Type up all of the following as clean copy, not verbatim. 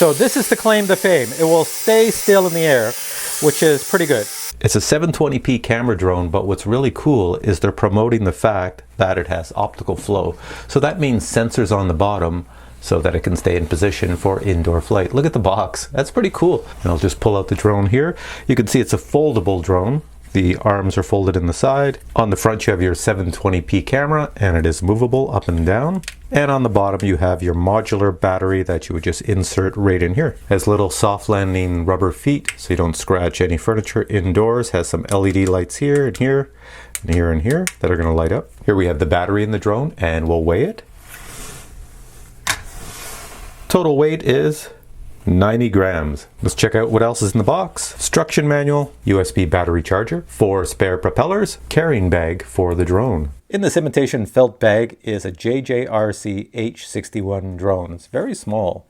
So this is the claim to fame. It will stay still in the air, which is pretty good. It's a 720p camera drone, but what's really cool is they're promoting the fact that it has optical flow. So that means sensors on the bottom so that it can stay in position for indoor flight. Look at the box. That's pretty cool. And I'll just pull out the drone here. You can see it's a foldable drone. The arms are folded in the side. On the front you have your 720p camera and it is movable up and down. And on the bottom you have your modular battery that you would just insert right in here. Has little soft landing rubber feet so you don't scratch any furniture indoors. Has some LED lights here and here and here and here that are going to light up. Here we have the battery in the drone and we'll weigh it. Total weight is 90 grams. Let's check out what else is in the box. Instruction manual, USB battery charger, 4 spare propellers, carrying bag for the drone. In this imitation felt bag is a JJRC H61 drone. It's very small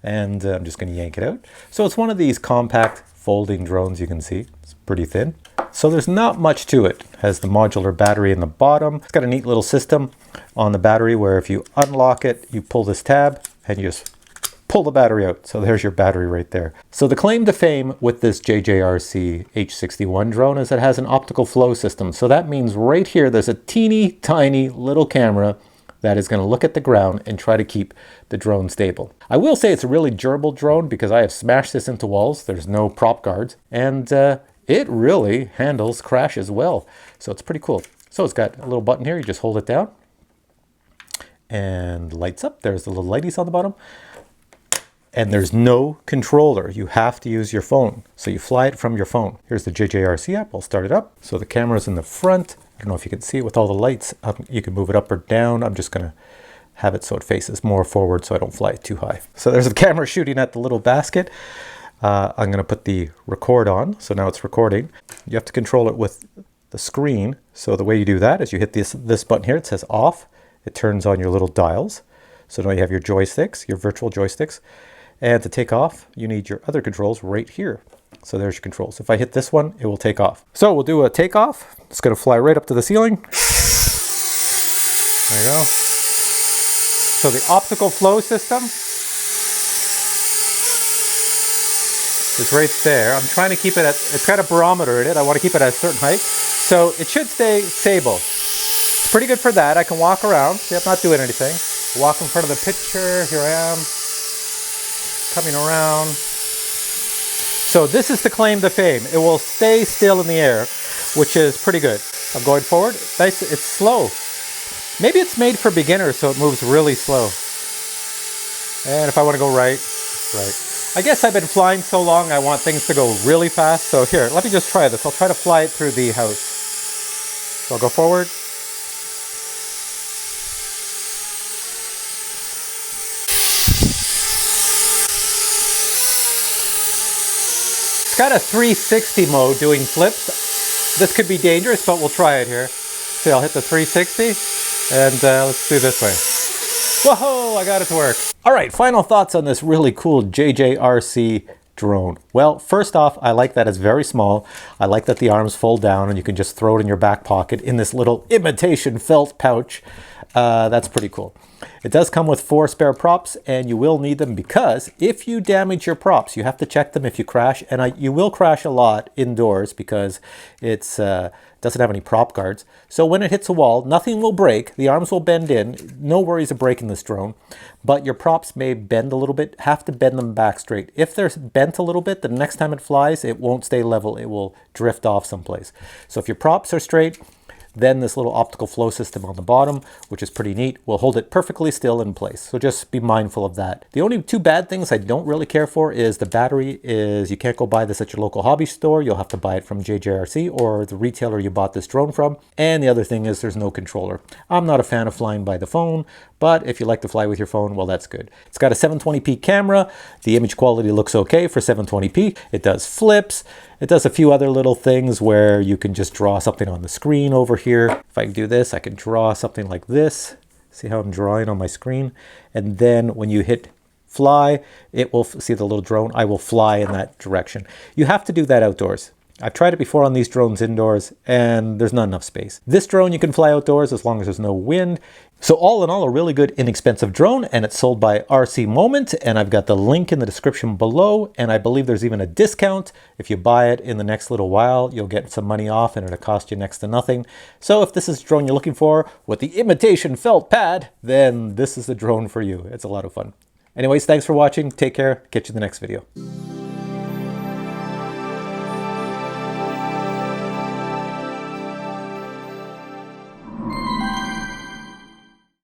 and I'm just going to yank it out. So it's one of these compact folding drones, you can see. It's pretty thin. So there's not much to it. It has the modular battery in the bottom. It's got a neat little system on the battery where if you unlock it, you pull this tab and you just pull the battery out. So there's your battery right there. So the claim to fame with this JJRC H61 drone is it has an optical flow system. So that means right here there's a teeny tiny little camera that is going to look at the ground and try to keep the drone stable. I will say it's a really durable drone because I have smashed this into walls. There's no prop guards and it really handles crashes well. So it's pretty cool. So it's got a little button here. You just hold it down and lights up. There's the little lighties on the bottom. And there's no controller. You have to use your phone. So you fly it from your phone. Here's the JJRC app. I'll start it up. So the camera's in the front. I don't know if you can see it with all the lights. You can move it up or down. I'm just going to have it so it faces more forward so I don't fly it too high. So there's the camera shooting at the little basket. I'm going to put the record on. So now it's recording. You have to control it with the screen. So the way you do that is you hit this button here. It says off. It turns on your little dials. So now you have your joysticks, your virtual joysticks. And to take off, you need your other controls right here. So there's your controls. If I hit this one, it will take off. So we'll do a takeoff. It's going to fly right up to the ceiling. There you go. So the optical flow system is right there. I'm trying to keep it at, it's got a barometer in it. I want to keep it at a certain height. So it should stay stable. It's pretty good for that. I can walk around. See, I'm not doing anything. Walk in front of the picture. Here I am. Coming around. So this is the claim to fame. It will stay still in the air, which is pretty good. I'm going forward. Nice. It's slow. Maybe it's made for beginners, so it moves really slow. And if I want to go right. I guess I've been flying so long, I want things to go really fast. So here, let me just try this. I'll try to fly it through the house. So I'll go forward. Got a 360 mode doing flips. This could be dangerous, but we'll try it here. See, I'll hit the 360 and let's do this way. Whoa, I got it to work. All right, final thoughts on this really cool JJRC drone. Well, first off, I like that it's very small. I like that the arms fold down and you can just throw it in your back pocket in this little imitation felt pouch. That's pretty cool. It does come with 4 spare props and you will need them because if you damage your props, you have to check them if you crash. And you will crash a lot indoors because it's doesn't have any prop guards. So when it hits a wall, nothing will break. The arms will bend in. No worries of breaking this drone. But your props may bend a little bit. Have to bend them back straight. If they're bent a little bit, the next time it flies, it won't stay level. It will drift off someplace. So if your props are straight, then this little optical flow system on the bottom, which is pretty neat, will hold it perfectly still in place. So just be mindful of that. The only 2 bad things I don't really care for is the battery is you can't go buy this at your local hobby store. You'll have to buy it from JJRC or the retailer you bought this drone from. And the other thing is there's no controller. I'm not a fan of flying by the phone, but if you like to fly with your phone, well, that's good. It's got a 720p camera. The image quality looks okay for 720p. It does flips. It does a few other little things where you can just draw something on the screen over here. If I do this, I can draw something like this. See how I'm drawing on my screen? And then when you hit fly, it will see the little drone. I will fly in that direction. You have to do that outdoors. I've tried it before on these drones indoors, and there's not enough space. This drone you can fly outdoors as long as there's no wind. So all in all, a really good inexpensive drone, and it's sold by RC Moment, and I've got the link in the description below, and I believe there's even a discount. If you buy it in the next little while, you'll get some money off, and it'll cost you next to nothing. So if this is the drone you're looking for with the imitation felt pad, then this is the drone for you. It's a lot of fun. Anyways, thanks for watching. Take care. Catch you in the next video.